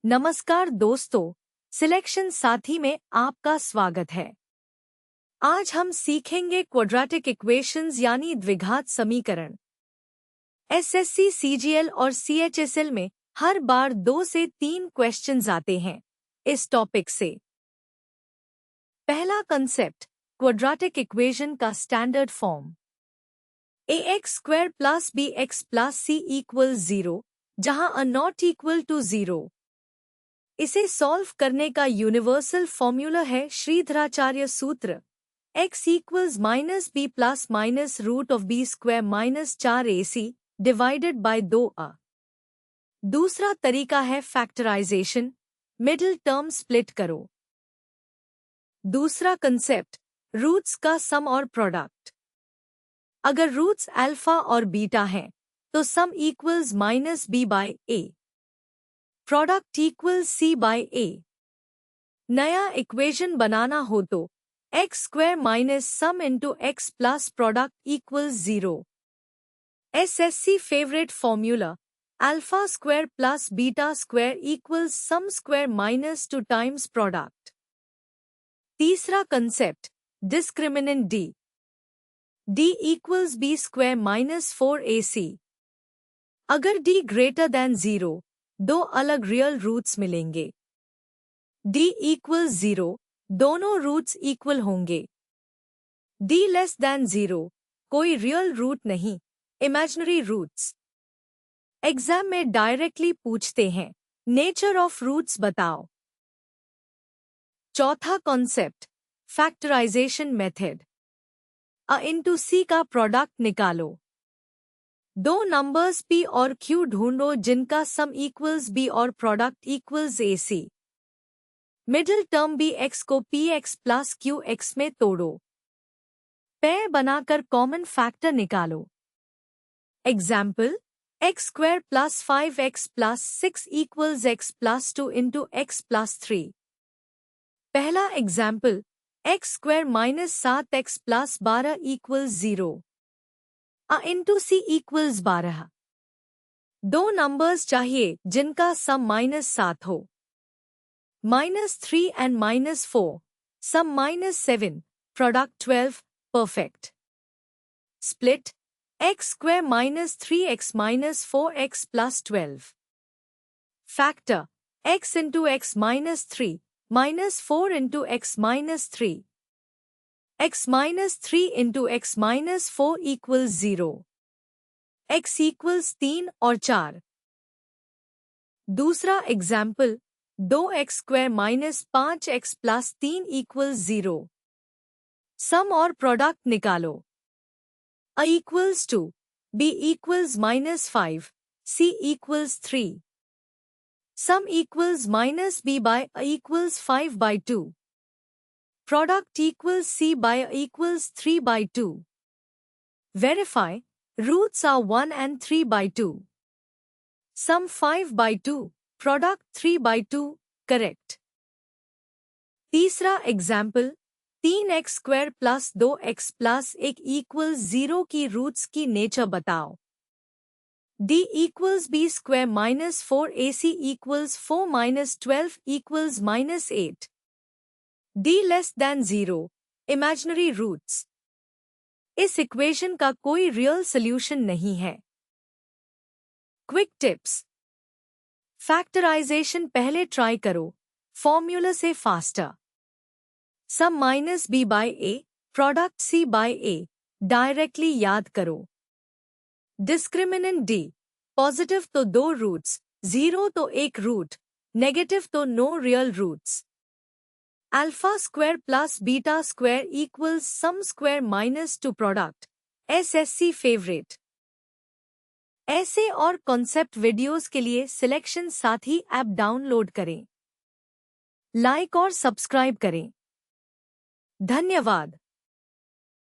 नमस्कार दोस्तों, सिलेक्शन साथी में आपका स्वागत है। आज हम सीखेंगे क्वाड्रेटिक इक्वेशंस यानी द्विघात समीकरण। एसएससी, सीजीएल और सीएचएसएल में हर बार 2 से 3 क्वेश्चंस आते हैं इस टॉपिक से। पहला कंसेप्ट, क्वाड्रेटिक इक्वेशन का standard form. ax² + bx + c = 0, जहां a not equal to 0। इसे सॉल्व करने का यूनिवर्सल फॉर्मूला है श्रीधराचार्य सूत्र। x = -b ± √b² - 4ac divided by 2a। दूसरा तरीका है फैक्टराइजेशन, मिडिल टर्म स्प्लिट करो। दूसरा कंसेप्ट, रूट्स का सम और प्रोडक्ट। अगर रूट्स अल्फा और बीटा हैं तो सम equals -b/a, product equals c/a। नया इक्वेशन बनाना हो तो x² minus sum into x plus product equals 0। SSC favourite formula, α² + β² equals sum minus 2 times product. तीसरा concept, discriminant d। d equals b² - 4ac। अगर d greater than 0, 2 अलग real roots मिलेंगे। d = 0, दोनों roots equal होंगे। d less than 0, कोई real root नहीं, imaginary roots. Exam में directly पूछते हैं, नेचर ऑफ रूट्स बताओ। चौथा concept, factorisation method. a into c का प्रोडक्ट निकालो। दो नंबर्स p और q ढूंढो जिनका सम इक्वल्स b और product equals ac। Middle term bx को px + qx में तोड़ो। पेयर बनाकर कॉमन फैक्टर निकालो। Example, x² + 5x + 6 = x + 2 × x + 3। पहला example, x² - 7x + 12 = 0। a into c equals 12। दो नंबर्स चाहिए जिनका सम -7 हो। -3 and -4, sum -7, product 12, perfect. Split, x² - 3x - 4x + 12। Factor, x into x - 3 - 4 into x - 3। x - 3 into x - 4 = 0। x = 3 और 4। दूसरा example, 2x² - 5x + 3 = 0। सम और product निकालो। a = 2, b = -5, c = 3। Sum equals -b/a = 5/2। Product equals c/a = 3/2। Verify, roots are 1 and 3/2। Sum 5/2, product 3/2, correct. तीसरा example, 3x² + 2x + 1 = 0 की roots की nature बताओ। d = b² - 4ac = 4 - 12 = -8। d less than 0, imaginary roots. इस equation का कोई real solution नहीं है। Quick tips. Factorisation पहले ट्राई करो, फॉर्मूला से faster. Sum -b/a, product c/a, directly याद करो। डिस्क्रिमिनेंट d, पॉजिटिव तो 2 रूट्स, 0 तो 1 रूट, नेगेटिव तो नो रियल रूट्स। α² + β² इक्वल्स सम² - 2 प्रोडक्ट, एसएससी फेवरेट। ऐसे और कॉन्सेप्ट वीडियोस के लिए सिलेक्शन साथी ऐप डाउनलोड करें। लाइक और सब्सक्राइब करें। धन्यवाद।